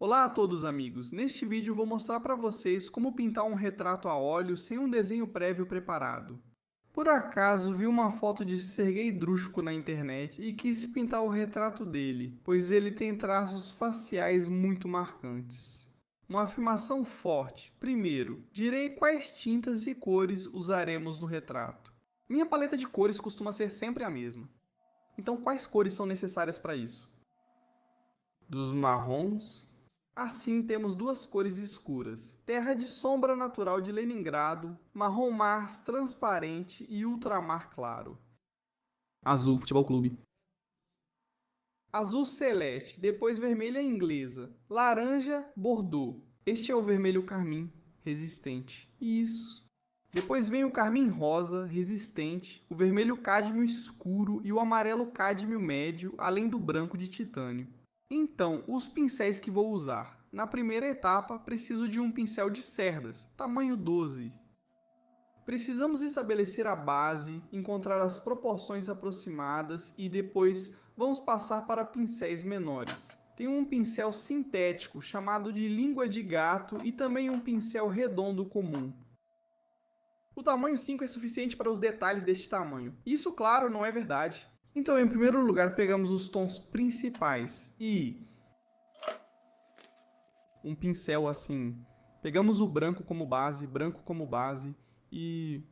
Olá a todos amigos, neste vídeo vou mostrar para vocês como pintar um retrato a óleo sem um desenho prévio preparado. Por acaso vi uma foto de Sergei Drushko na internet e quis pintar o retrato dele, pois ele tem traços faciais muito marcantes. Uma afirmação forte. Primeiro, direi quais tintas e cores usaremos no retrato. Minha paleta de cores costuma ser sempre a mesma. Então quais cores são necessárias para isso? Dos marrons. Assim, temos duas cores escuras: terra de sombra natural de Leningrado, marrom mar transparente e ultramar claro. Azul, Futebol Clube. Azul celeste, depois vermelha inglesa, laranja, bordeaux. Este é o vermelho carmim, resistente. Isso. Depois vem o carmim rosa, resistente, o vermelho cádmio escuro e o amarelo cádmio médio, além do branco de titânio. Então, os pincéis que vou usar. Na primeira etapa, preciso de um pincel de cerdas, tamanho 12. Precisamos estabelecer a base, encontrar as proporções aproximadas e depois vamos passar para pincéis menores. Tem um pincel sintético chamado de língua de gato e também um pincel redondo comum. O tamanho 5 é suficiente para os detalhes deste tamanho. Isso, claro, não é verdade. Então, em primeiro lugar, pegamos os tons principais e um pincel assim. Pegamos o branco como base e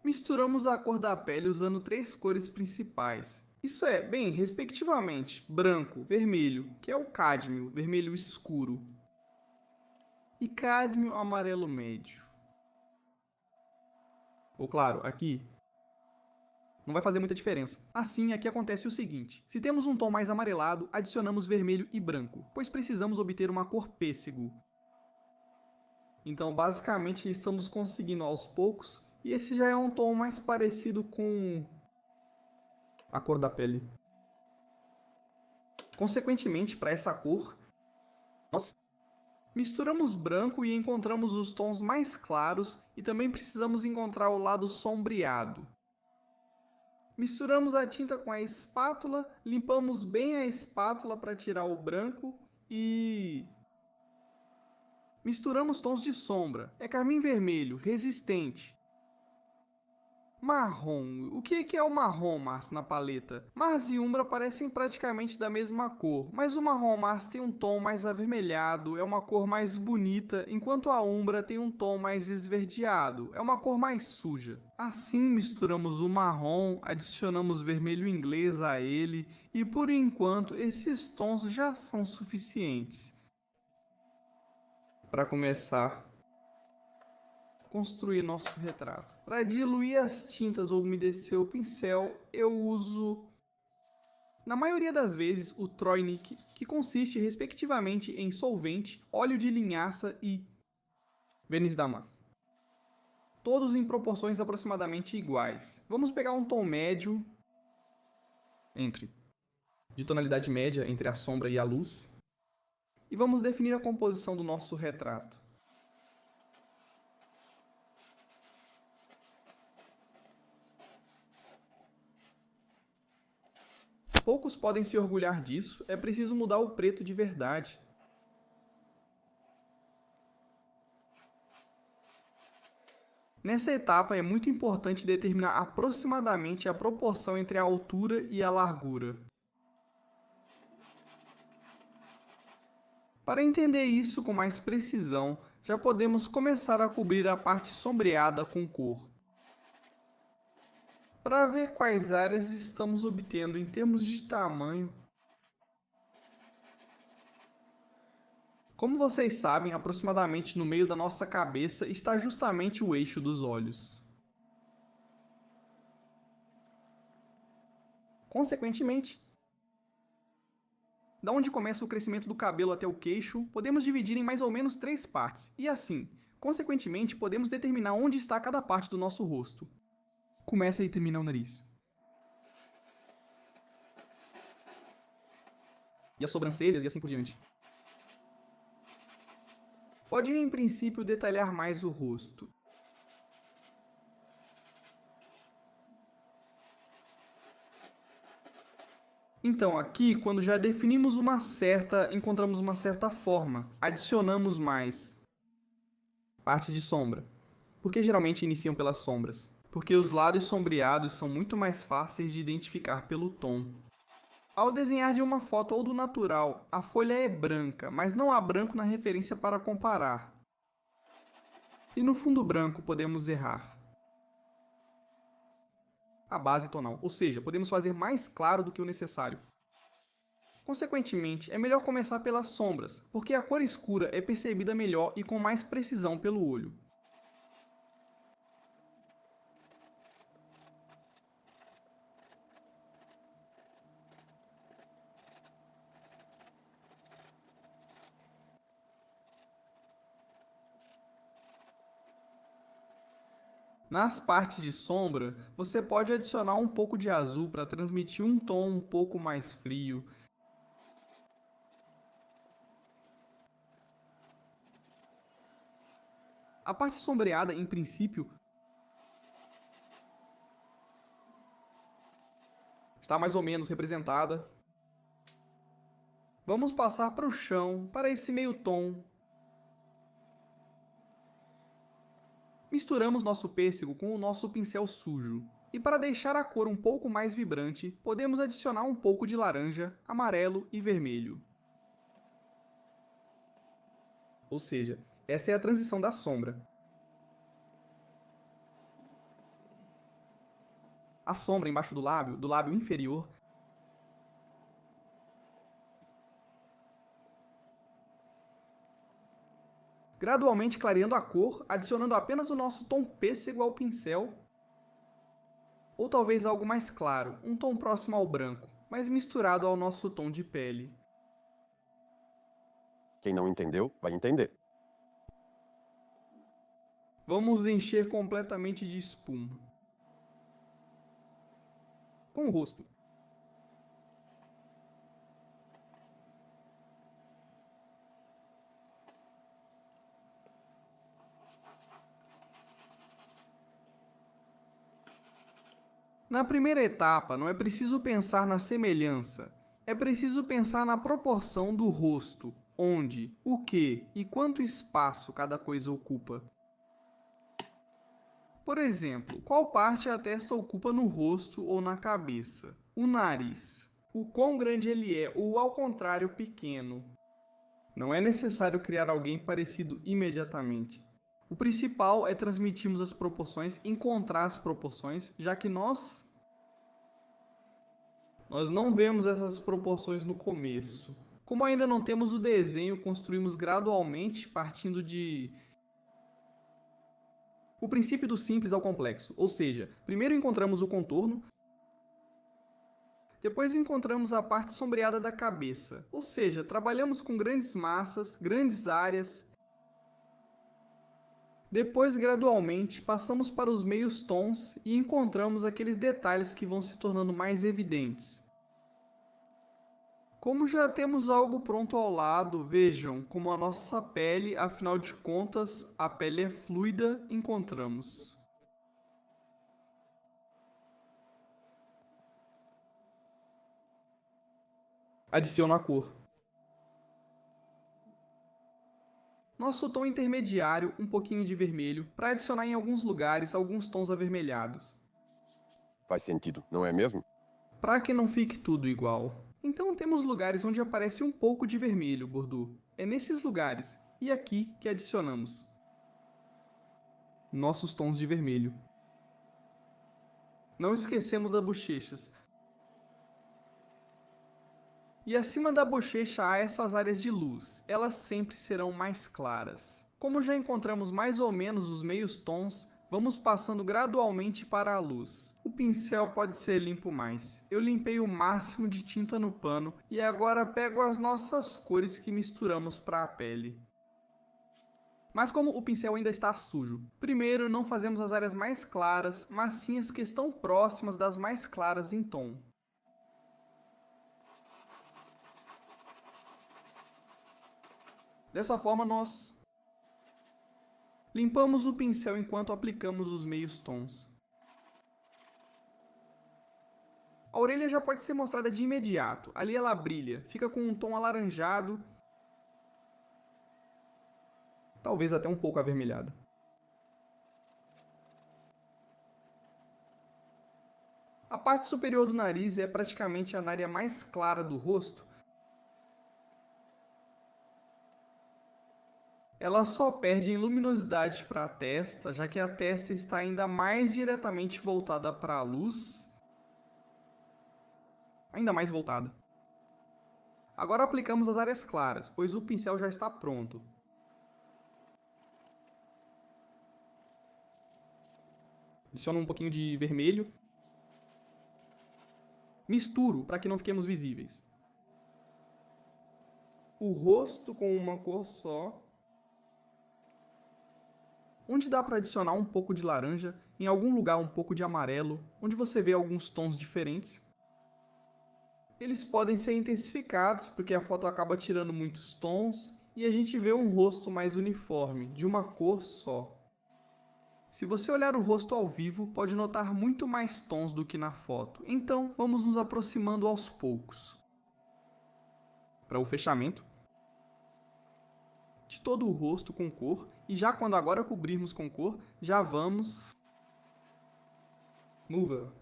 misturamos a cor da pele usando três cores principais. Isso é, bem, respectivamente, branco, vermelho, que é o cádmio, vermelho escuro, e cádmio amarelo médio. Ou claro, aqui não vai fazer muita diferença. Assim, aqui acontece o seguinte: se temos um tom mais amarelado, adicionamos vermelho e branco, pois precisamos obter uma cor pêssego. Então, basicamente, estamos conseguindo aos poucos, e esse já é um tom mais parecido com a cor da pele. Consequentemente, para essa cor, nós misturamos branco e encontramos os tons mais claros, e também precisamos encontrar o lado sombreado. Misturamos a tinta com a espátula, limpamos bem a espátula para tirar o branco e misturamos tons de sombra. É carmim vermelho, resistente. Marrom. O que é o marrom Mars na paleta? Mars e Umbra parecem praticamente da mesma cor, mas o marrom Mars tem um tom mais avermelhado, é uma cor mais bonita, enquanto a Umbra tem um tom mais esverdeado, é uma cor mais suja. Assim misturamos o marrom, adicionamos vermelho inglês a ele, e por enquanto esses tons já são suficientes. Para começar, construir nosso retrato. Para diluir as tintas ou umedecer o pincel, eu uso, na maioria das vezes, o Troinic, que consiste respectivamente em solvente, óleo de linhaça e verniz Damar. Todos em proporções aproximadamente iguais. Vamos pegar um tom médio, de tonalidade média entre a sombra e a luz, e vamos definir a composição do nosso retrato. Poucos podem se orgulhar disso, é preciso mudar o preto de verdade. Nessa etapa é muito importante determinar aproximadamente a proporção entre a altura e a largura. Para entender isso com mais precisão, já podemos começar a cobrir a parte sombreada com cor. Para ver quais áreas estamos obtendo em termos de tamanho. Como vocês sabem, aproximadamente no meio da nossa cabeça está justamente o eixo dos olhos. Consequentemente, da onde começa o crescimento do cabelo até o queixo, podemos dividir em mais ou menos 3 partes, e assim, consequentemente, podemos determinar onde está cada parte do nosso rosto. Começa e termina o nariz. E as sobrancelhas e assim por diante. Pode, em princípio, detalhar mais o rosto. Então, aqui, quando já definimos encontramos uma certa forma, adicionamos mais. Parte de sombra. Por que geralmente iniciam pelas sombras? Porque os lados sombreados são muito mais fáceis de identificar pelo tom. Ao desenhar de uma foto ou do natural, a folha é branca, mas não há branco na referência para comparar. E no fundo branco podemos errar a base tonal, ou seja, podemos fazer mais claro do que o necessário. Consequentemente, é melhor começar pelas sombras, porque a cor escura é percebida melhor e com mais precisão pelo olho. Nas partes de sombra, você pode adicionar um pouco de azul para transmitir um tom um pouco mais frio. A parte sombreada, em princípio, está mais ou menos representada. Vamos passar para o chão, para esse meio tom. Misturamos nosso pêssego com o nosso pincel sujo. E para deixar a cor um pouco mais vibrante, podemos adicionar um pouco de laranja, amarelo e vermelho. Ou seja, essa é a transição da sombra. A sombra embaixo do lábio inferior, gradualmente clareando a cor, adicionando apenas o nosso tom pêssego ao pincel, ou talvez algo mais claro, um tom próximo ao branco, mas misturado ao nosso tom de pele. Quem não entendeu, vai entender. Vamos encher completamente de espuma. Com o rosto. Na primeira etapa, não é preciso pensar na semelhança, é preciso pensar na proporção do rosto, onde, o que e quanto espaço cada coisa ocupa. Por exemplo, qual parte a testa ocupa no rosto ou na cabeça? O nariz. O quão grande ele é, ou ao contrário, pequeno. Não é necessário criar alguém parecido imediatamente. O principal é transmitirmos as proporções, encontrar as proporções, já que nós não vemos essas proporções no começo. Como ainda não temos o desenho, construímos gradualmente partindo de o princípio do simples ao complexo, ou seja, primeiro encontramos o contorno, depois encontramos a parte sombreada da cabeça, ou seja, trabalhamos com grandes massas, grandes áreas. Depois, gradualmente, passamos para os meios tons e encontramos aqueles detalhes que vão se tornando mais evidentes. Como já temos algo pronto ao lado, vejam como a nossa pele, afinal de contas, a pele é fluida, encontramos. Adiciono a cor. Nosso tom intermediário, um pouquinho de vermelho, para adicionar em alguns lugares alguns tons avermelhados. Faz sentido, não é mesmo? Para que não fique tudo igual. Então temos lugares onde aparece um pouco de vermelho, Bordeaux. É nesses lugares, e aqui, que adicionamos nossos tons de vermelho. Não esquecemos das bochechas. E acima da bochecha há essas áreas de luz, elas sempre serão mais claras. Como já encontramos mais ou menos os meios tons, vamos passando gradualmente para a luz. O pincel pode ser limpo mais. Eu limpei o máximo de tinta no pano e agora pego as nossas cores que misturamos para a pele. Mas como o pincel ainda está sujo, primeiro não fazemos as áreas mais claras, mas sim as que estão próximas das mais claras em tom. Dessa forma, nós limpamos o pincel enquanto aplicamos os meios tons. A orelha já pode ser mostrada de imediato. Ali ela brilha, fica com um tom alaranjado, talvez até um pouco avermelhada. A parte superior do nariz é praticamente a área mais clara do rosto. Ela só perde em luminosidade para a testa, já que a testa está ainda mais diretamente voltada para a luz. Ainda mais voltada. Agora aplicamos as áreas claras, pois o pincel já está pronto. Adiciono um pouquinho de vermelho. Misturo para que não fiquemos visíveis. O rosto com uma cor só. Onde dá para adicionar um pouco de laranja, em algum lugar um pouco de amarelo, onde você vê alguns tons diferentes. Eles podem ser intensificados, porque a foto acaba tirando muitos tons, e a gente vê um rosto mais uniforme, de uma cor só. Se você olhar o rosto ao vivo, pode notar muito mais tons do que na foto, então vamos nos aproximando aos poucos. Para o fechamento de todo o rosto com cor, e já quando agora cobrirmos com cor, já vamos Mover.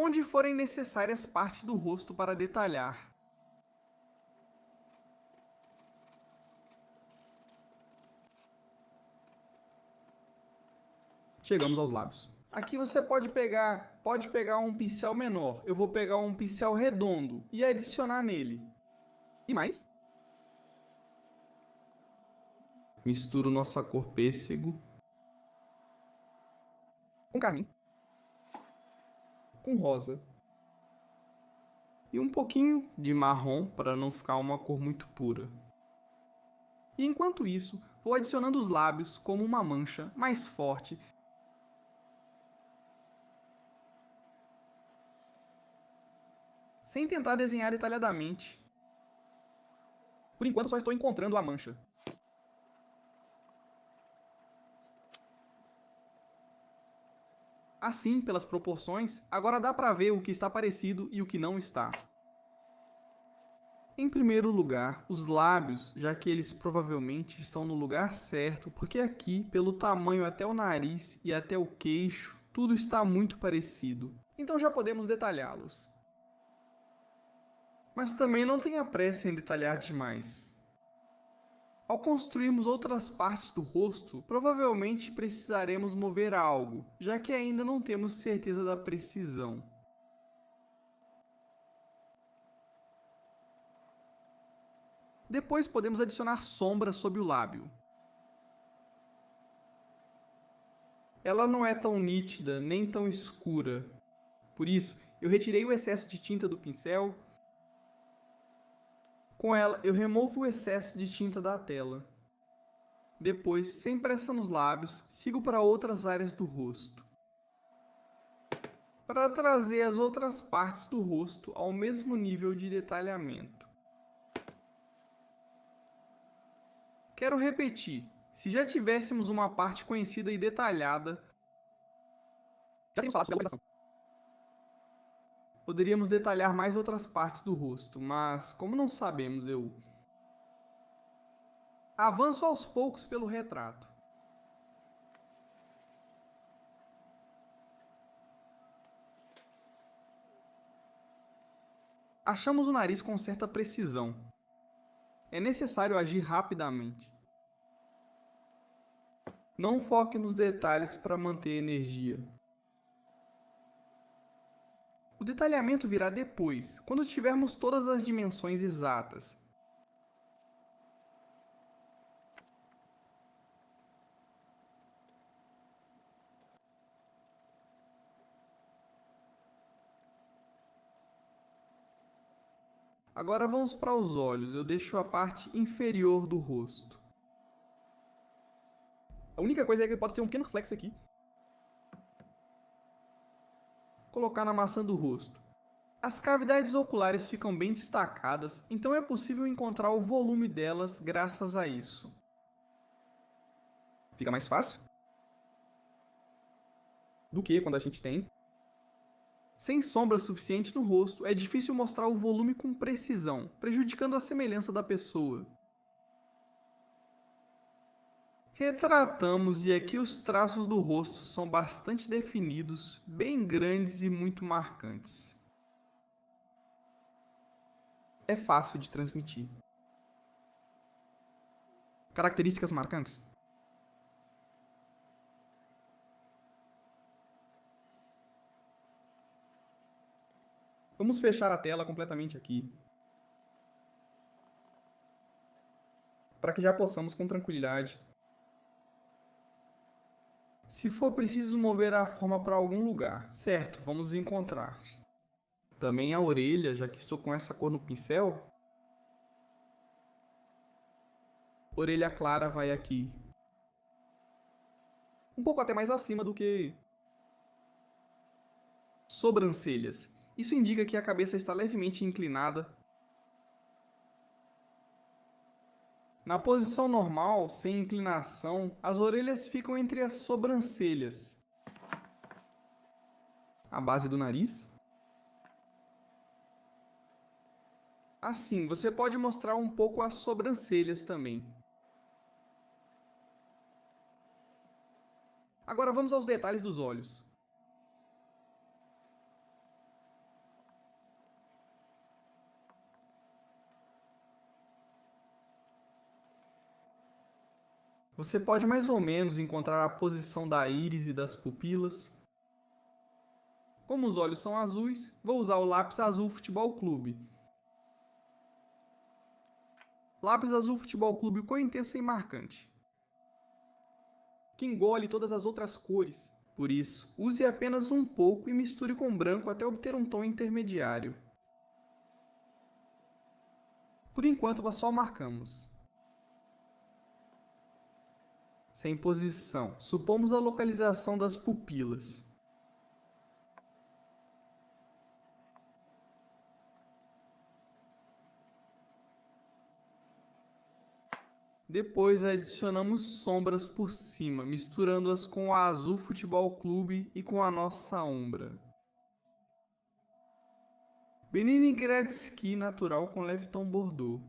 Onde forem necessárias partes do rosto para detalhar. Chegamos aos lábios. Aqui você pode pegar um pincel menor. Eu vou pegar um pincel redondo e adicionar nele. E mais. Misturo nossa cor pêssego com carmim, com rosa e um pouquinho de marrom para não ficar uma cor muito pura. E enquanto isso, vou adicionando os lábios como uma mancha mais forte, sem tentar desenhar detalhadamente. Por enquanto só estou encontrando a mancha. Assim, pelas proporções, agora dá para ver o que está parecido e o que não está. Em primeiro lugar, os lábios, já que eles provavelmente estão no lugar certo, porque aqui, pelo tamanho até o nariz e até o queixo, tudo está muito parecido. Então já podemos detalhá-los. Mas também não tenha pressa em detalhar demais. Ao construirmos outras partes do rosto, provavelmente precisaremos mover algo, já que ainda não temos certeza da precisão. Depois podemos adicionar sombra sob o lábio. Ela não é tão nítida, nem tão escura. Por isso, eu retirei o excesso de tinta do pincel. Com ela, eu removo o excesso de tinta da tela. Depois, sem pressa nos lábios, sigo para outras áreas do rosto. Para trazer as outras partes do rosto ao mesmo nível de detalhamento. Quero repetir, se já tivéssemos uma parte conhecida e detalhada, já temos falado sobre a localização. Poderíamos detalhar mais outras partes do rosto, mas como não sabemos, eu avanço aos poucos pelo retrato. Achamos o nariz com certa precisão. É necessário agir rapidamente. Não foque nos detalhes para manter energia. O detalhamento virá depois, quando tivermos todas as dimensões exatas. Agora vamos para os olhos. Eu deixo a parte inferior do rosto. A única coisa é que pode ter um pequeno reflexo aqui. Colocar na maçã do rosto. As cavidades oculares ficam bem destacadas, então é possível encontrar o volume delas graças a isso. Fica mais fácil do que quando a gente tem Sem sombra suficiente no rosto, é difícil mostrar o volume com precisão, prejudicando a semelhança da pessoa. Retratamos e aqui os traços do rosto são bastante definidos, bem grandes e muito marcantes. É fácil de transmitir. Características marcantes. Vamos fechar a tela completamente aqui, para que já possamos com tranquilidade. Se for preciso mover a forma para algum lugar, certo, vamos encontrar. Também a orelha, já que estou com essa cor no pincel. Orelha clara vai aqui. Um pouco até mais acima do que sobrancelhas. Isso indica que a cabeça está levemente inclinada. Na posição normal, sem inclinação, as orelhas ficam entre as sobrancelhas. A base do nariz. Assim, você pode mostrar um pouco as sobrancelhas também. Agora vamos aos detalhes dos olhos. Você pode mais ou menos encontrar a posição da íris e das pupilas. Como os olhos são azuis, vou usar o lápis azul Futebol Clube. Lápis azul Futebol Clube cor intensa e marcante, que engole todas as outras cores. Por isso, use apenas um pouco e misture com branco até obter um tom intermediário. Por enquanto, só marcamos. Sem posição, supomos a localização das pupilas. Depois adicionamos sombras por cima, misturando-as com o azul Futebol Clube e com a nossa ombra. Benini Gretzky natural com leve tom bordô.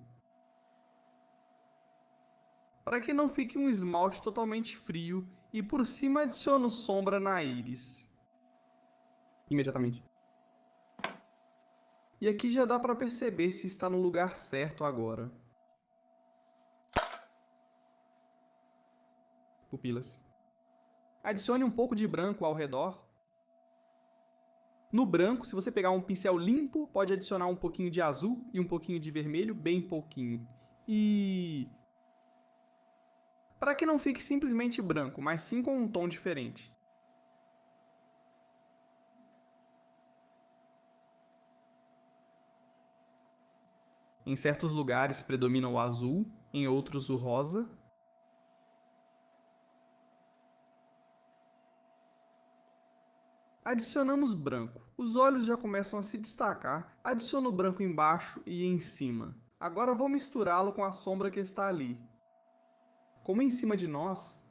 Para que não fique um esmalte totalmente frio, e por cima adiciono sombra na íris. Imediatamente. E aqui já dá para perceber se está no lugar certo agora. Pupilas. Adicione um pouco de branco ao redor. No branco, se você pegar um pincel limpo, pode adicionar um pouquinho de azul e um pouquinho de vermelho, bem pouquinho. E para que não fique simplesmente branco, mas sim com um tom diferente. Em certos lugares predomina o azul, em outros o rosa. Adicionamos branco. Os olhos já começam a se destacar. Adiciono branco embaixo e em cima. Agora vou misturá-lo com a sombra que está ali. Como em cima de nós,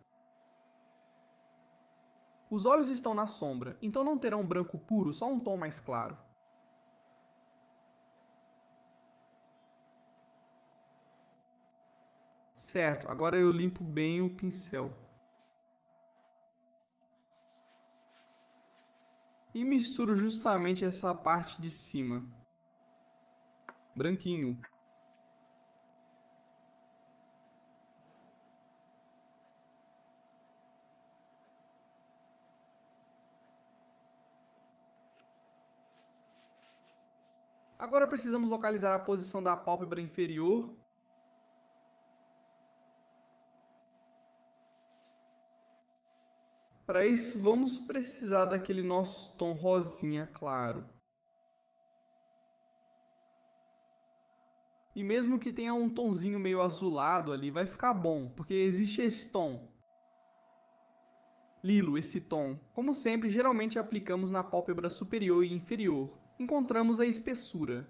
os olhos estão na sombra, então não terão branco puro, só um tom mais claro. Certo, agora eu limpo bem o pincel. E misturo justamente essa parte de cima. Branquinho. Agora precisamos localizar a posição da pálpebra inferior. Para isso, vamos precisar daquele nosso tom rosinha claro. E mesmo que tenha um tonzinho meio azulado ali, vai ficar bom, porque existe esse tom. Lilo, esse tom. Como sempre, geralmente aplicamos na pálpebra superior e inferior. Encontramos a espessura.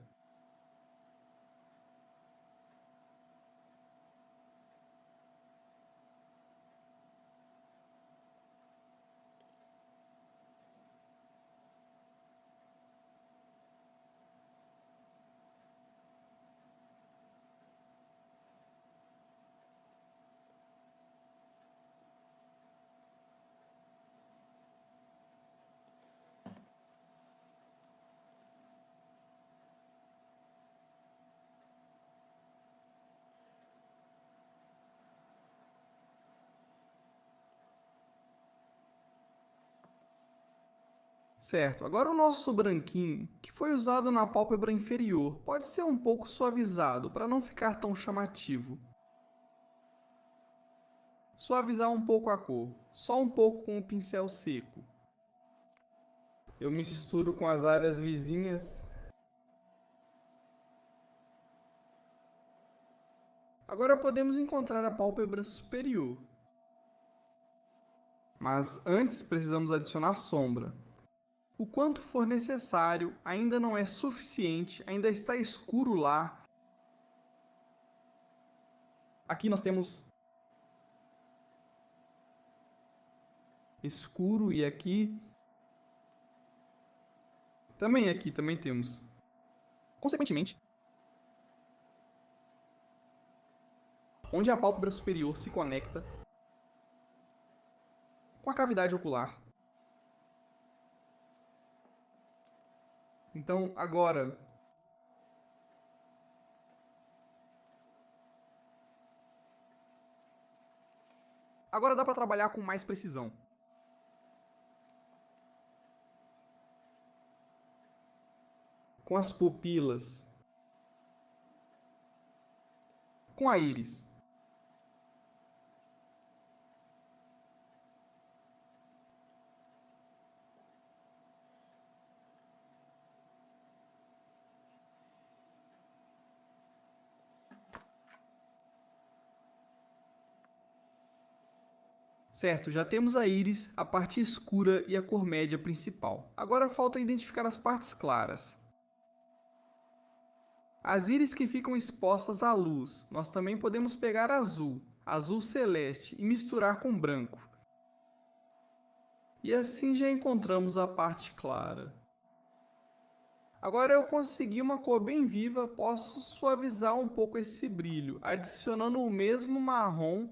Certo, agora o nosso branquinho, que foi usado na pálpebra inferior, pode ser um pouco suavizado para não ficar tão chamativo. Suavizar um pouco a cor, só um pouco com o pincel seco. Eu misturo com as áreas vizinhas. Agora podemos encontrar a pálpebra superior. Mas antes precisamos adicionar sombra. O quanto for necessário, ainda não é suficiente, ainda está escuro lá. Aqui nós temos escuro e aqui também temos. Consequentemente, onde a pálpebra superior se conecta com a cavidade ocular. Então, agora dá para trabalhar com mais precisão. Com as pupilas, com a íris. Certo, já temos a íris, a parte escura e a cor média principal. Agora falta identificar as partes claras. As íris que ficam expostas à luz, nós também podemos pegar azul, azul celeste e misturar com branco. E assim já encontramos a parte clara. Agora eu consegui uma cor bem viva, posso suavizar um pouco esse brilho, adicionando o mesmo marrom.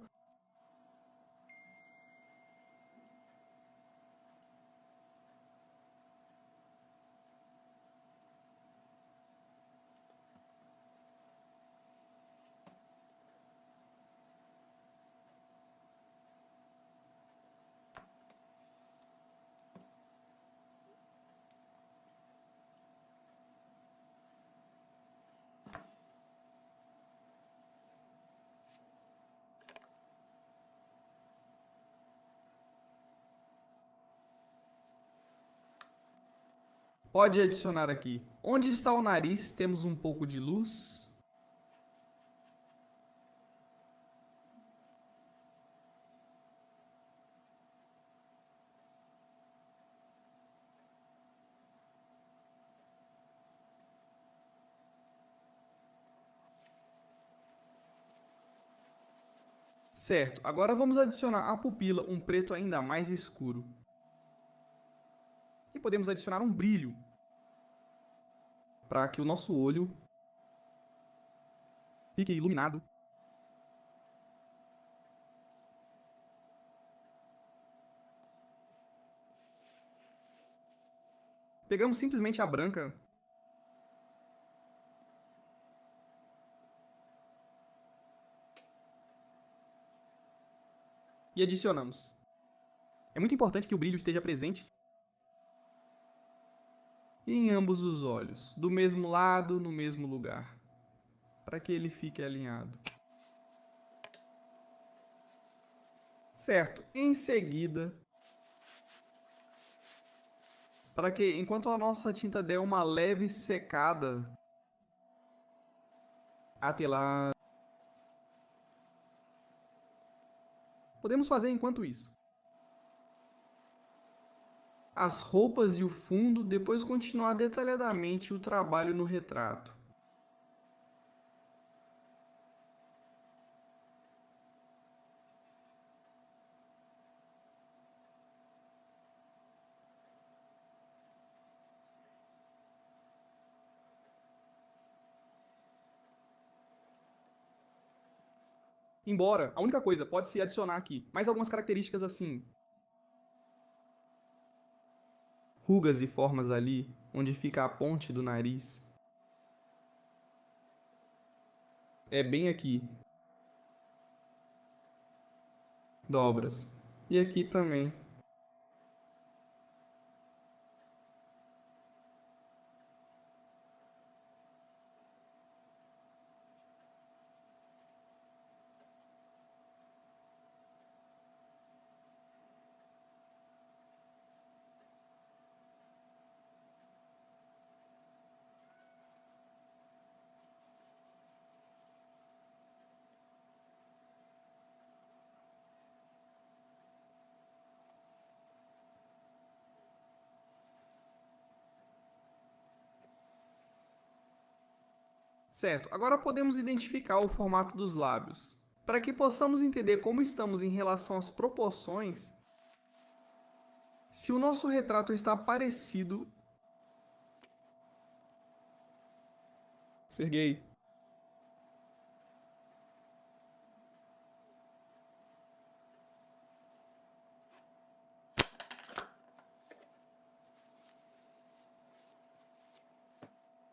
Pode adicionar aqui. Onde está o nariz, temos um pouco de luz. Certo, agora vamos adicionar à pupila um preto ainda mais escuro. E podemos adicionar um brilho, para que o nosso olho fique iluminado. Pegamos simplesmente a branca e adicionamos. É muito importante que o brilho esteja presente em ambos os olhos, do mesmo lado, no mesmo lugar, para que ele fique alinhado. Certo, em seguida, para que enquanto a nossa tinta der uma leve secada, até lá, podemos fazer enquanto isso. As roupas e o fundo, depois continuar detalhadamente o trabalho no retrato. Embora, a única coisa pode se adicionar aqui, mais algumas características assim. Rugas e formas ali, onde fica a ponte do nariz. É bem aqui. Dobras. E aqui também. Certo, agora podemos identificar o formato dos lábios. Para que possamos entender como estamos em relação às proporções, se o nosso retrato está parecido... Ser gay.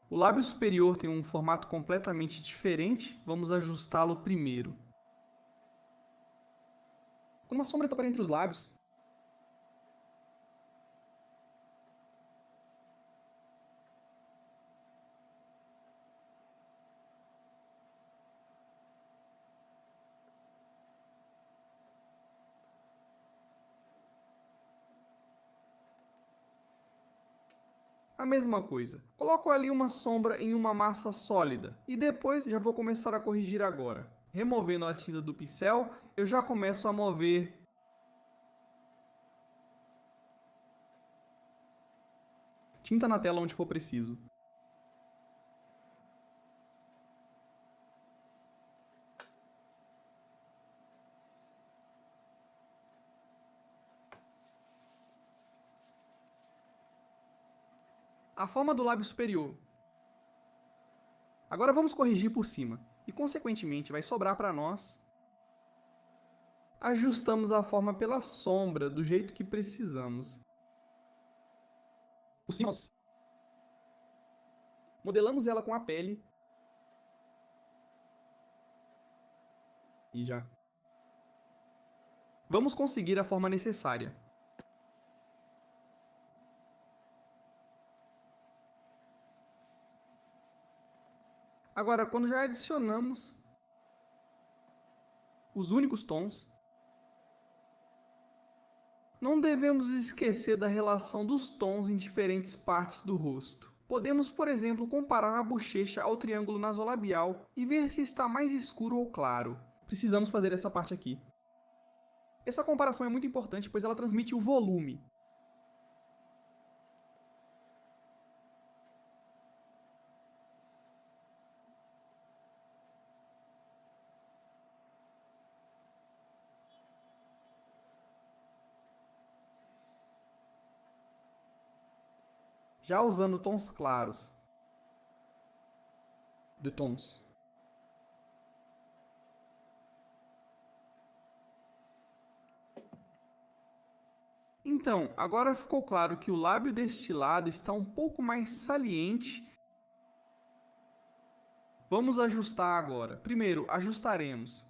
O lábio superior tem um formato completamente diferente, vamos ajustá-lo primeiro. Quando uma sombra está entre os lábios, a mesma coisa. Coloco ali uma sombra em uma massa sólida e depois já vou começar a corrigir agora. Removendo a tinta do pincel, eu já começo a mover tinta na tela onde for preciso. A forma do lábio superior. Agora vamos corrigir por cima e, consequentemente, vai sobrar para nós. Ajustamos a forma pela sombra do jeito que precisamos. Por cima, modelamos ela com a pele e já. Vamos conseguir a forma necessária. Agora, quando já adicionamos os únicos tons, não devemos esquecer da relação dos tons em diferentes partes do rosto. Podemos, por exemplo, comparar a bochecha ao triângulo nasolabial e ver se está mais escuro ou claro. Precisamos fazer essa parte aqui. Essa comparação é muito importante, pois ela transmite o volume. Já usando tons claros. De tons. Então, agora ficou claro que o lábio deste lado está um pouco mais saliente. Vamos ajustar agora. Primeiro, ajustaremos.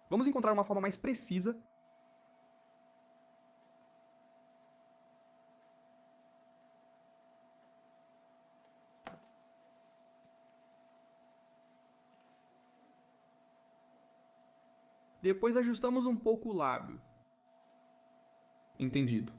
Vamos encontrar uma forma mais precisa. Depois ajustamos um pouco o lábio. Entendido.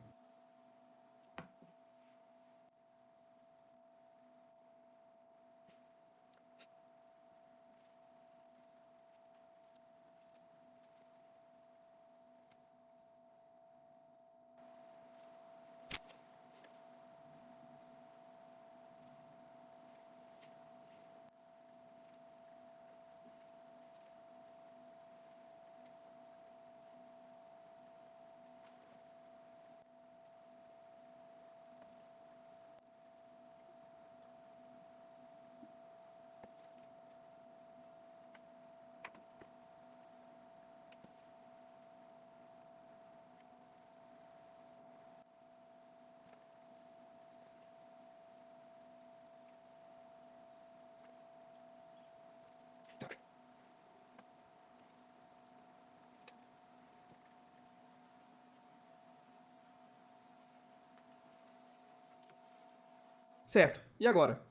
Certo, e agora?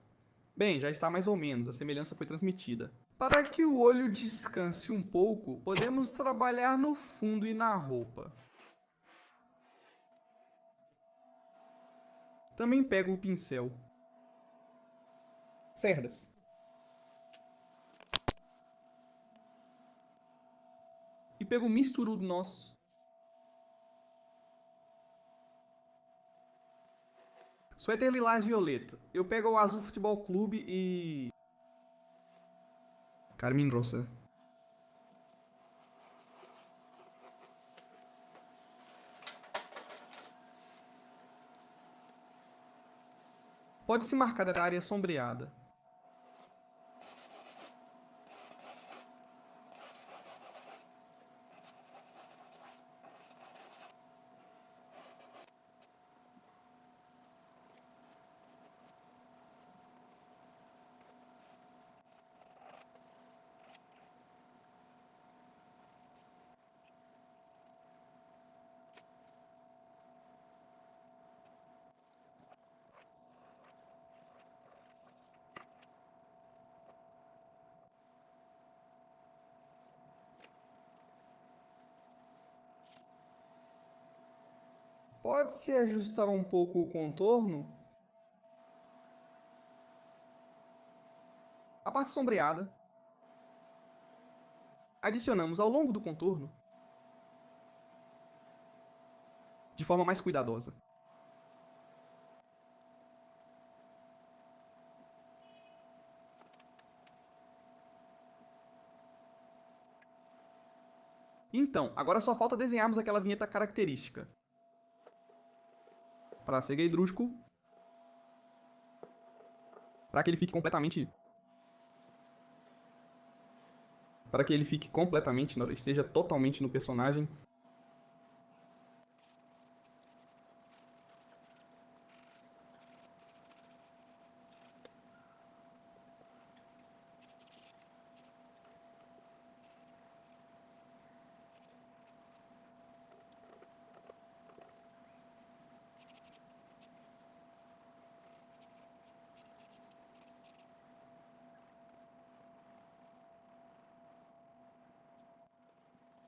Bem, já está mais ou menos, a semelhança foi transmitida. Para que o olho descanse um pouco, podemos trabalhar no fundo e na roupa. Também pego o pincel. Cerdas. E pego o misturo Suéter lilás violeta. Eu pego o Azul Futebol Clube e... Carmín rosa. Pode-se marcar a área sombreada. Pode-se ajustar um pouco o contorno. A parte sombreada. Adicionamos ao longo do contorno de forma mais cuidadosa. Então, agora só falta desenharmos aquela vinheta característica. Para Sergei Drushko. Para que ele fique completamente... esteja totalmente no personagem.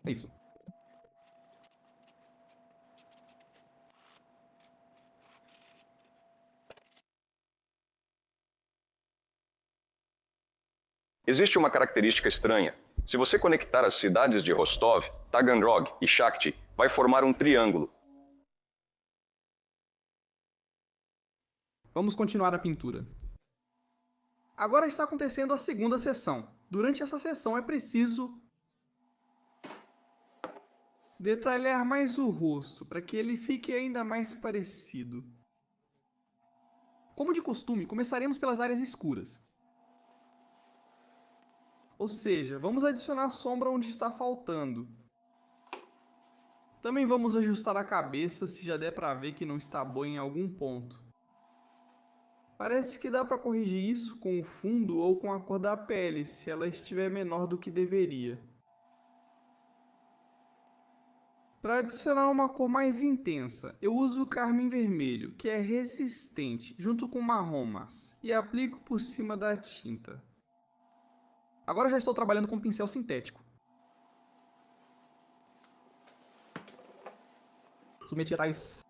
É isso. Existe uma característica estranha. Se você conectar as cidades de Rostov, Taganrog e Shakhty, vai formar um triângulo. Vamos continuar a pintura. Agora está acontecendo a segunda sessão. Durante essa sessão é preciso detalhar mais o rosto, para que ele fique ainda mais parecido. Como de costume, começaremos pelas áreas escuras. Ou seja, vamos adicionar sombra onde está faltando. Também vamos ajustar a cabeça se já der para ver que não está boa em algum ponto. Parece que dá para corrigir isso com o fundo ou com a cor da pele, se ela estiver menor do que deveria. Para adicionar uma cor mais intensa, eu uso o carmim vermelho, que é resistente, junto com marrom massa, e aplico por cima da tinta. Agora já estou trabalhando com pincel sintético. Submeti a tais...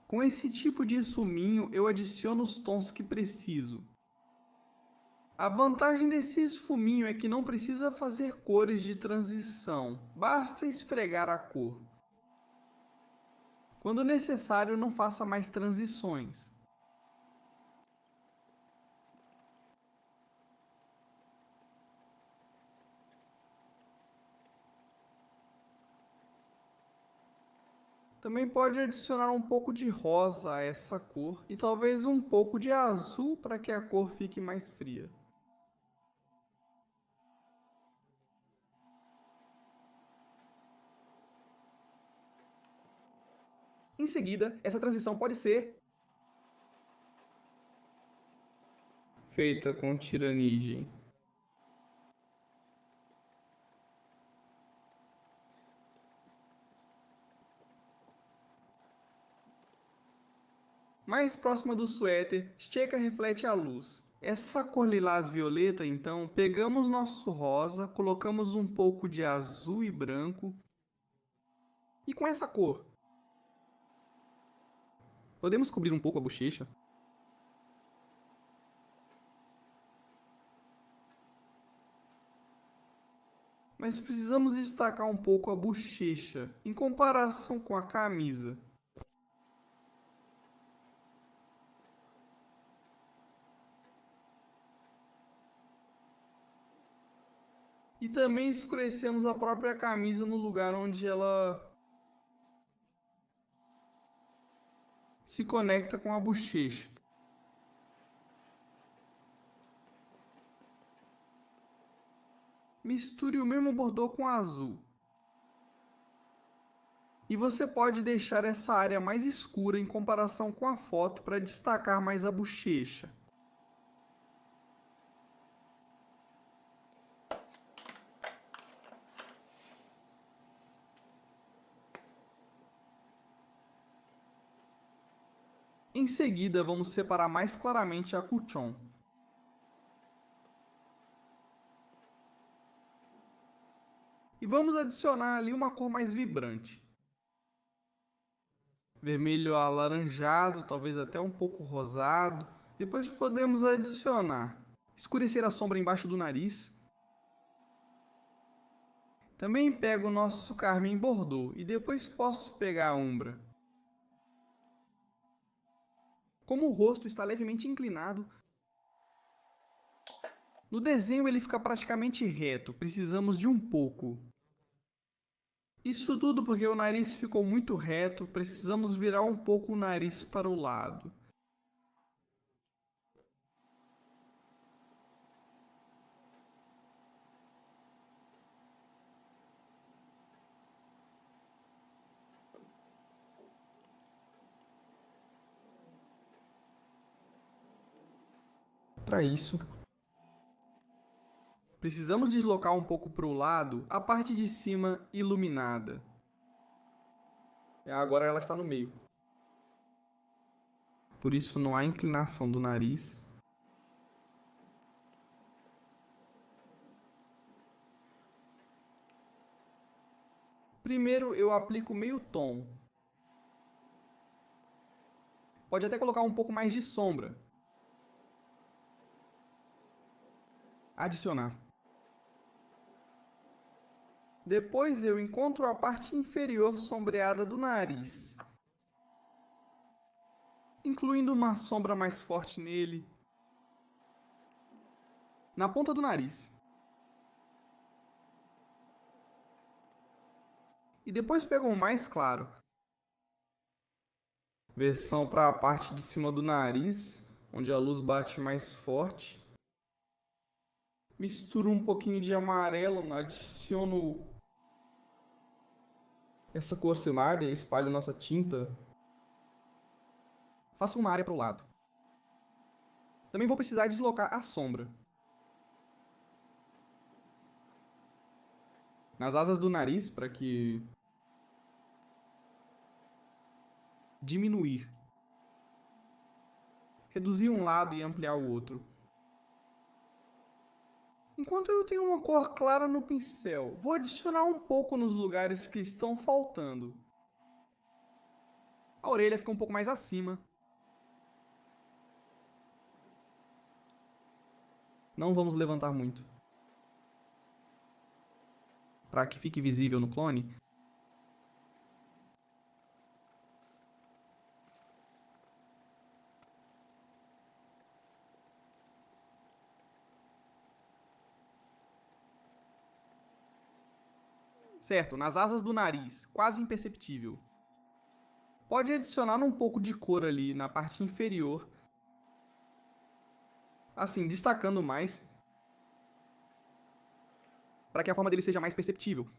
Com esse tipo de essuminho, eu adiciono os tons que preciso. A vantagem desse esfuminho é que não precisa fazer cores de transição, basta esfregar a cor. Quando necessário, não faça mais transições. Também pode adicionar um pouco de rosa a essa cor e talvez um pouco de azul para que a cor fique mais fria. Em seguida, essa transição pode ser feita com tiranigem. Mais próxima do suéter, Steka reflete a luz. Essa cor lilás violeta, então, pegamos nosso rosa, colocamos um pouco de azul e branco. E com essa cor, podemos cobrir um pouco a bochecha. Mas precisamos destacar um pouco a bochecha, em comparação com a camisa. E também escurecemos a própria camisa no lugar onde ela se conecta com a bochecha. Misture o mesmo bordô com azul. E você pode deixar essa área mais escura em comparação com a foto para destacar mais a bochecha. Em seguida, vamos separar mais claramente a cuchon. E vamos adicionar ali uma cor mais vibrante. Vermelho alaranjado, talvez até um pouco rosado. Depois podemos adicionar, escurecer a sombra embaixo do nariz. Também pego o nosso carmim bordô e depois posso pegar a umbra. Como o rosto está levemente inclinado, no desenho ele fica praticamente reto, precisamos de um pouco. Isso tudo porque o nariz ficou muito reto, precisamos virar um pouco o nariz para o lado. Para isso, precisamos deslocar um pouco para o lado a parte de cima iluminada. Agora ela está no meio. Por isso não há inclinação do nariz. Primeiro eu aplico meio tom. Pode até colocar um pouco mais de sombra. Adicionar. Depois eu encontro a parte inferior sombreada do nariz, incluindo uma sombra mais forte nele, na ponta do nariz. E depois pego um mais claro. Versão para a parte de cima do nariz, onde a luz bate mais forte. Misturo um pouquinho de amarelo, adiciono essa cor cenária, espalho nossa tinta. Faço uma área para o lado. Também vou precisar deslocar a sombra. Nas asas do nariz, para que diminuir. Reduzir um lado e ampliar o outro. Enquanto eu tenho uma cor clara no pincel, vou adicionar um pouco nos lugares que estão faltando. A orelha fica um pouco mais acima. Não vamos levantar muito, para que fique visível no clone. Certo, nas asas do nariz, quase imperceptível. Pode adicionar um pouco de cor ali na parte inferior, assim, destacando mais, para que a forma dele seja mais perceptível.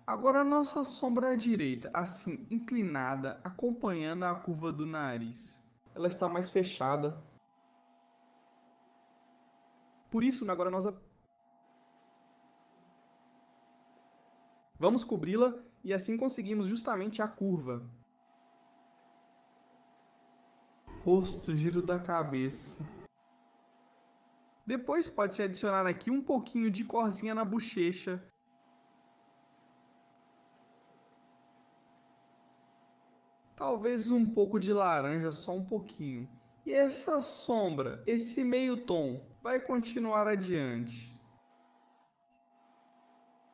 Agora a nossa sombra à direita, assim, inclinada, acompanhando a curva do nariz. Ela está mais fechada. Por isso, agora nós vamos cobri-la e assim conseguimos justamente a curva. Rosto, giro da cabeça. Depois pode-se adicionar aqui um pouquinho de corzinha na bochecha. Talvez um pouco de laranja, só um pouquinho. E essa sombra, esse meio tom, vai continuar adiante.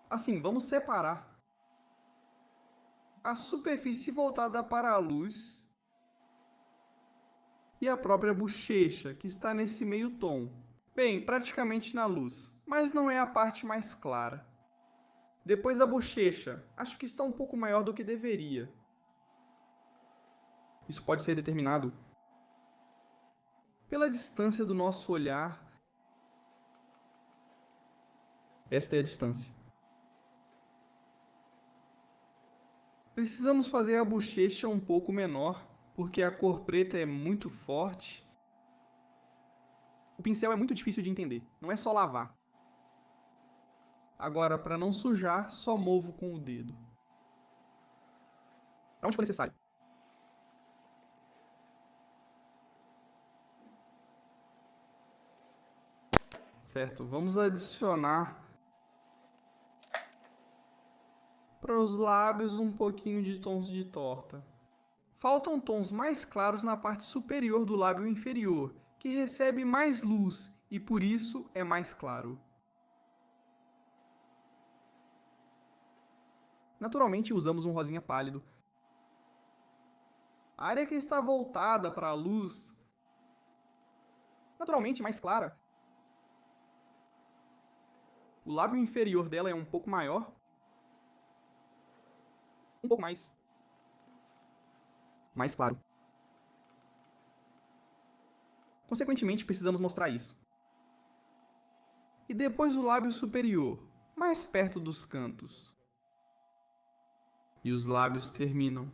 Assim, vamos separar a superfície voltada para a luz e a própria bochecha, que está nesse meio tom. Bem, praticamente na luz, mas não é a parte mais clara. Depois a bochecha, acho que está um pouco maior do que deveria. Isso pode ser determinado Pela distância do nosso olhar. Esta é a distância. Precisamos fazer a bochecha um pouco menor, porque a cor preta é muito forte. O pincel é muito difícil de entender, não é só lavar. Agora, para não sujar, só movo com o dedo. Para onde for necessário. Certo, vamos adicionar para os lábios um pouquinho de tons de torta. Faltam tons mais claros na parte superior do lábio inferior, que recebe mais luz e por isso é mais claro. Naturalmente usamos um rosinha pálido. A área que está voltada para a luz, Naturalmente mais clara. o lábio inferior dela é um pouco maior. Um pouco mais. Mais claro. Consequentemente, precisamos mostrar isso. E depois o lábio superior, mais perto dos cantos. E os lábios terminam.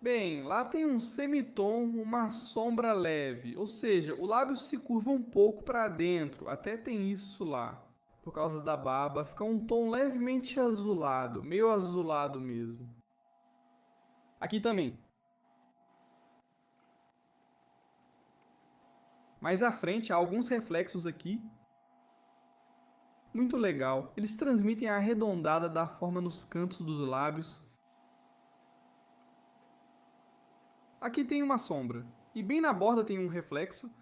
Bem, lá tem um semitom, uma sombra leve, ou seja, o lábio se curva um pouco para dentro, até tem isso lá. Por causa da barba, fica um tom levemente azulado, meio azulado mesmo. Aqui também. Mais à frente há alguns reflexos aqui. Muito legal, eles transmitem a arredondada da forma nos cantos dos lábios. Aqui tem uma sombra, e bem na borda tem um reflexo.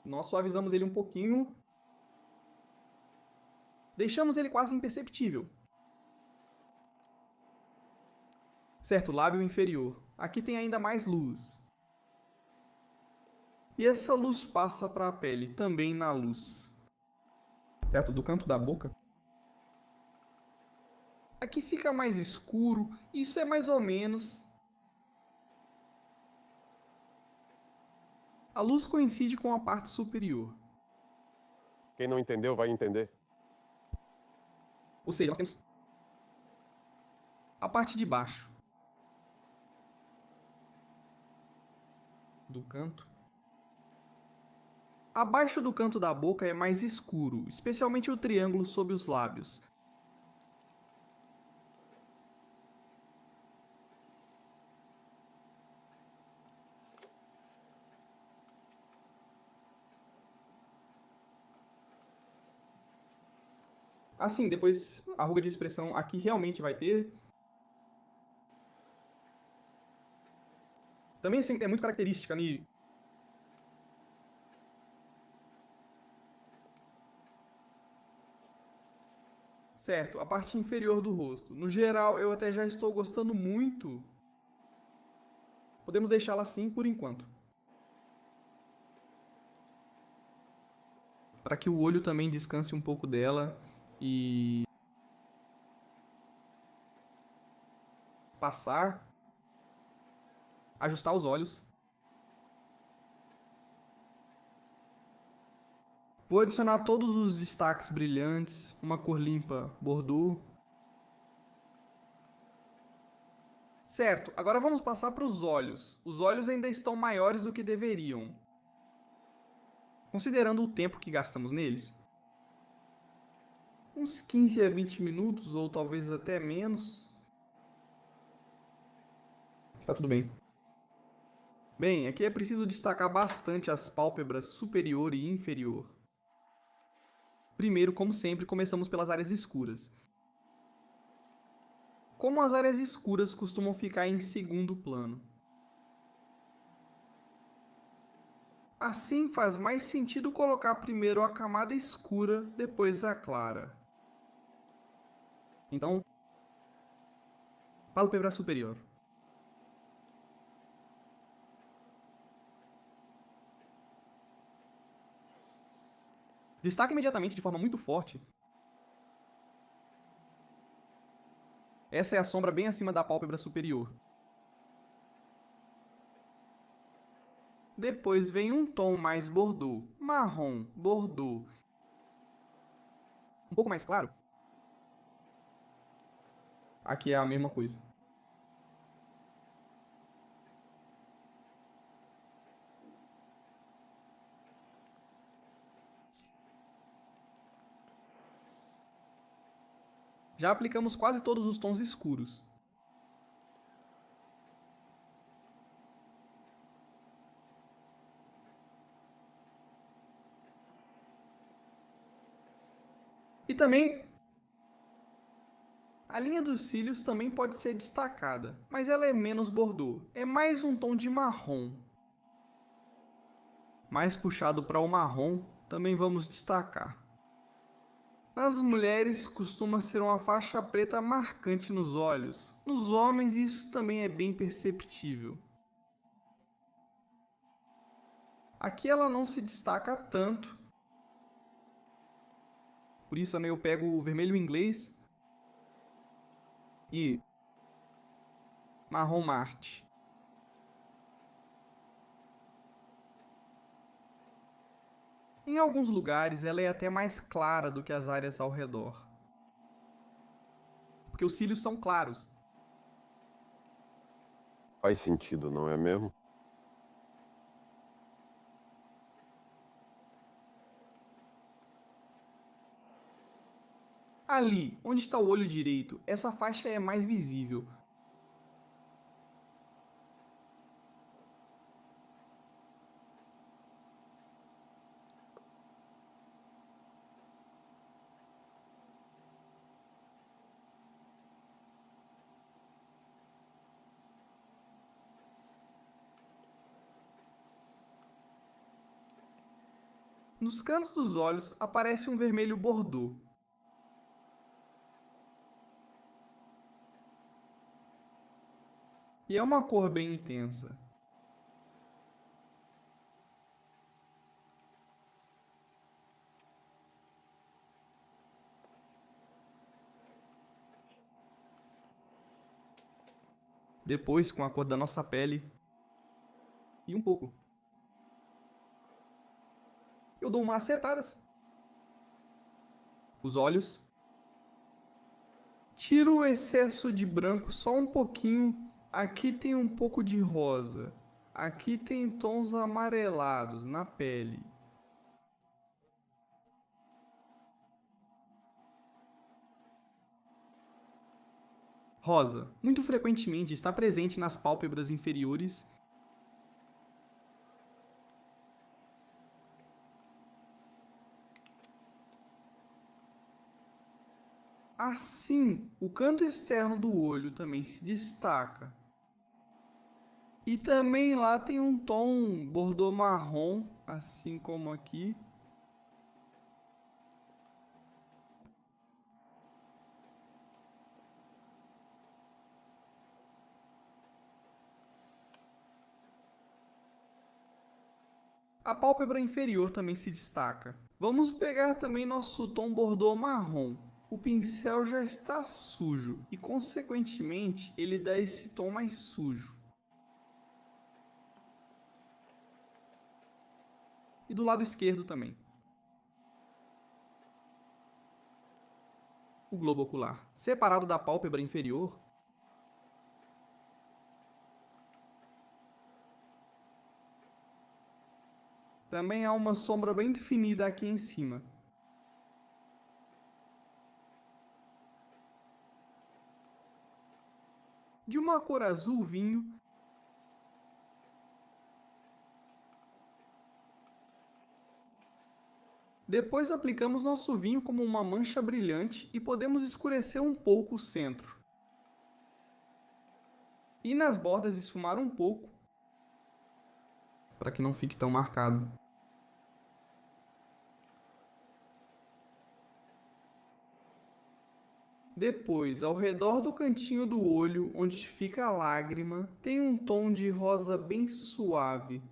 Nós suavizamos ele um pouquinho. Deixamos ele quase imperceptível. Certo, lábio inferior. Aqui tem ainda mais luz. E essa luz passa para a pele, também na luz. Certo, do canto da boca. Aqui fica mais escuro, isso é mais ou menos. A luz coincide com a parte superior. Quem não entendeu vai entender. Ou seja, nós temos A parte de baixo do canto. Abaixo do canto da boca é mais escuro, especialmente o triângulo sob os lábios. assim, depois a ruga de expressão aqui realmente vai ter. Também assim, é muito característica ali. Certo, a parte inferior do rosto. No geral, eu até já estou gostando muito. Podemos deixá-la assim por enquanto. Para que o olho também descanse um pouco dela e Passar. Ajustar os olhos. vou adicionar todos os destaques brilhantes, uma cor limpa, bordeaux. Certo, agora vamos passar para os olhos. Os olhos ainda estão maiores do que deveriam. Considerando o tempo que gastamos neles. Uns 15 a 20 minutos, ou talvez até menos. Está tudo bem. Bem, aqui é preciso destacar bastante as pálpebras superior e inferior. Primeiro, como sempre, começamos pelas áreas escuras. Como as áreas escuras costumam ficar em segundo plano. Assim faz mais sentido colocar primeiro a camada escura, depois a clara. Então, Pálpebra superior. Destaca imediatamente de forma muito forte. Essa é a sombra bem acima da pálpebra superior. Depois vem um tom mais bordô, marrom, bordô. Um pouco mais claro. Aqui é a mesma coisa. Já aplicamos quase todos os tons escuros. E também, a linha dos cílios também pode ser destacada, mas ela é menos bordô. É mais um tom de marrom. Mais puxado para o marrom, também vamos destacar. Nas mulheres, costuma ser uma faixa preta marcante nos olhos. Nos homens, isso também é bem perceptível. Aqui ela não se destaca tanto. Por isso eu pego o vermelho inglês e marrom Marte. Em alguns lugares ela é até mais clara do que as áreas ao redor. Porque os cílios são claros. Faz sentido, não é mesmo? Ali, onde está o olho direito, essa faixa é mais visível. Nos cantos dos olhos aparece um vermelho bordô. E é uma cor bem intensa. Depois, com a cor da nossa pele e um pouco, eu dou umas acertadas. Os olhos. Tiro o excesso de branco só um pouquinho. Aqui tem um pouco de rosa. Aqui tem tons amarelados na pele. Rosa, muito frequentemente está presente nas pálpebras inferiores. Assim, o canto externo do olho também se destaca. E também lá tem um tom bordô marrom, assim como aqui. A pálpebra inferior também se destaca. Vamos pegar também nosso tom bordô marrom. O pincel já está sujo e, consequentemente, ele dá esse tom mais sujo. E do lado esquerdo também. O globo ocular, separado da pálpebra inferior, também há uma sombra bem definida aqui em cima. De uma cor azul vinho. Depois aplicamos nosso vinho como uma mancha brilhante e podemos escurecer um pouco o centro. E nas bordas esfumar um pouco, para que não fique tão marcado. Depois, ao redor do cantinho do olho, onde fica a lágrima, tem um tom de rosa bem suave.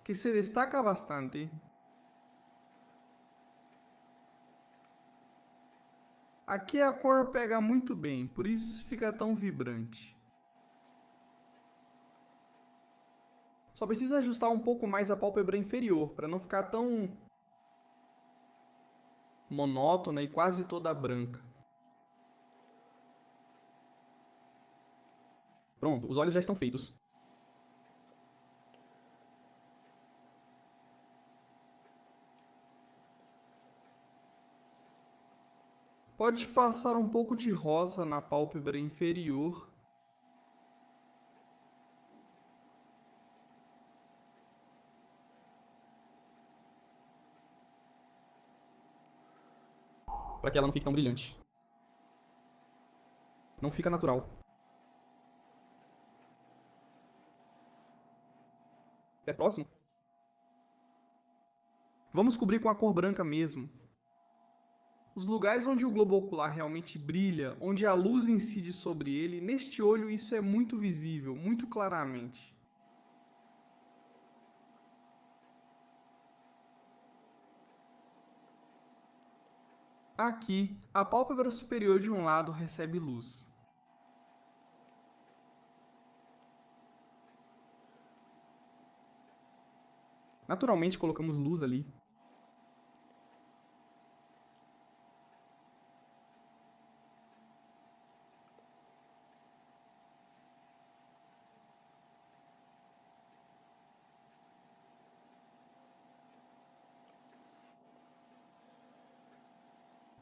Que se destaca bastante. Aqui a cor pega muito bem, por isso fica tão vibrante. Só precisa ajustar um pouco mais a pálpebra inferior, para não ficar tão monótona e quase toda branca. Pronto, os olhos já estão feitos. Pode passar um pouco de rosa na pálpebra inferior. Para que ela não fique tão brilhante. Não fica natural. Até próximo. Vamos cobrir com a cor branca mesmo. Os lugares onde o globo ocular realmente brilha, onde a luz incide sobre ele, neste olho isso é muito visível, muito claramente. Aqui, a pálpebra superior de um lado recebe luz. Naturalmente colocamos luz ali.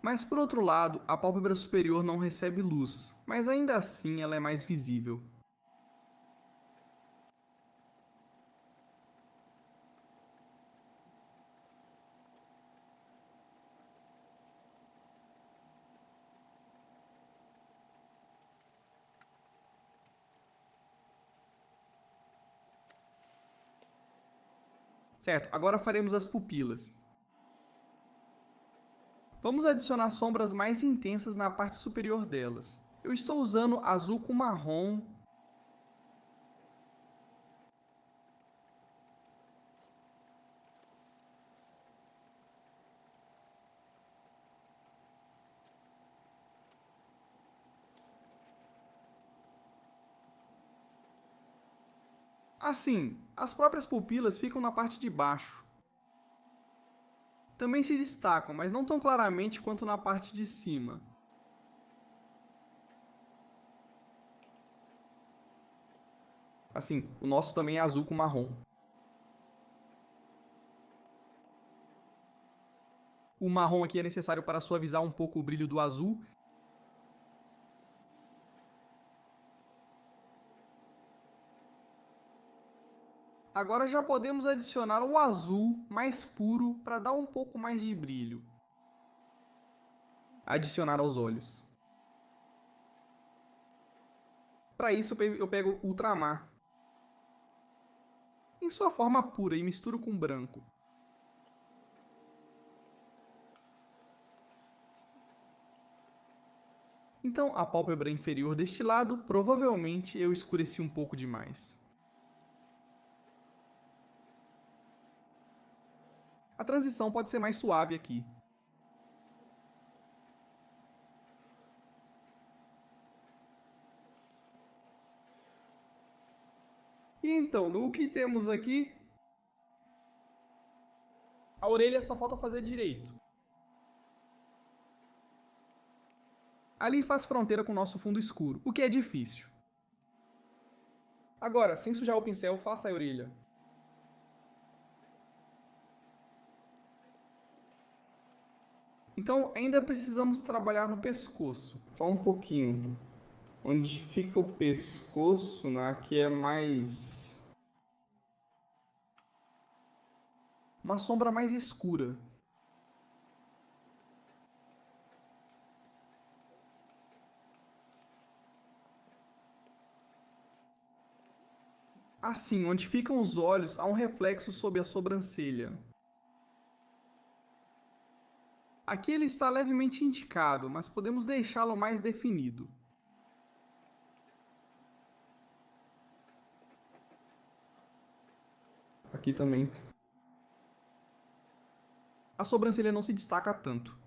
Mas por outro lado, a pálpebra superior não recebe luz, mas ainda assim ela é mais visível. Certo, agora faremos as pupilas. Vamos adicionar sombras mais intensas na parte superior delas. Eu estou usando azul com marrom. Assim, as próprias pupilas ficam na parte de baixo. Também se destacam, mas não tão claramente quanto na parte de cima. Assim, o nosso também é azul com marrom. O marrom aqui é necessário para suavizar um pouco o brilho do azul. Agora já podemos adicionar o azul mais puro para dar um pouco mais de brilho. Adicionar aos olhos. Para isso eu pego ultramar em sua forma pura e misturo com branco. Então a pálpebra inferior deste lado, provavelmente eu escureci um pouco demais. A transição pode ser mais suave aqui. E então, no que temos aqui? A orelha só falta fazer direito. Ali faz fronteira com o nosso fundo escuro, o que é difícil. Agora, sem sujar o pincel, faça a orelha. Então, ainda precisamos trabalhar no pescoço. Só um pouquinho. Onde fica o pescoço, né, aqui é mais... uma sombra mais escura. Assim, onde ficam os olhos, há um reflexo sob a sobrancelha. Aqui ele está levemente indicado, mas podemos deixá-lo mais definido. Aqui também. A sobrancelha não se destaca tanto.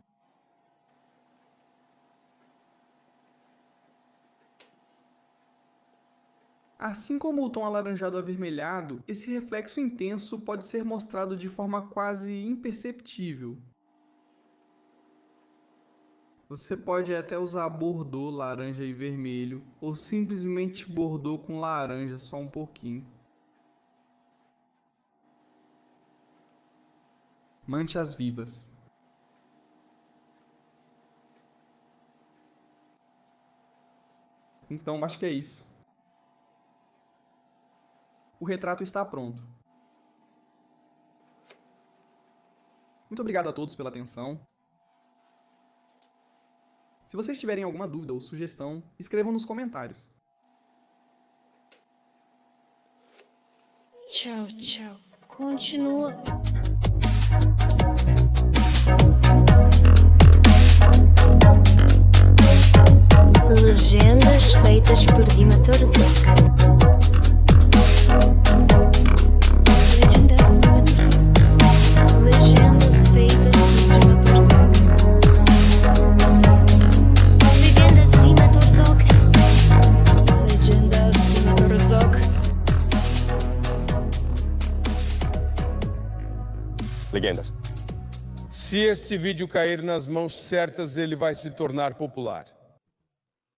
Assim como o tom alaranjado avermelhado, esse reflexo intenso pode ser mostrado de forma quase imperceptível. Você pode até usar bordô, laranja e vermelho, ou simplesmente bordô com laranja, só um pouquinho. Manchas vivas. Então, acho que é isso. O retrato está pronto. Muito obrigado a todos pela atenção. Se vocês tiverem alguma dúvida ou sugestão, escrevam nos comentários. Tchau, tchau. Continua. Legendas feitas por Dima Torzok. Legendas feitas por Dima Torzok. Legendas de Dima Torzok. Legendas de Dima Torzok. Legendas. Se este vídeo cair nas mãos certas, ele vai se tornar popular.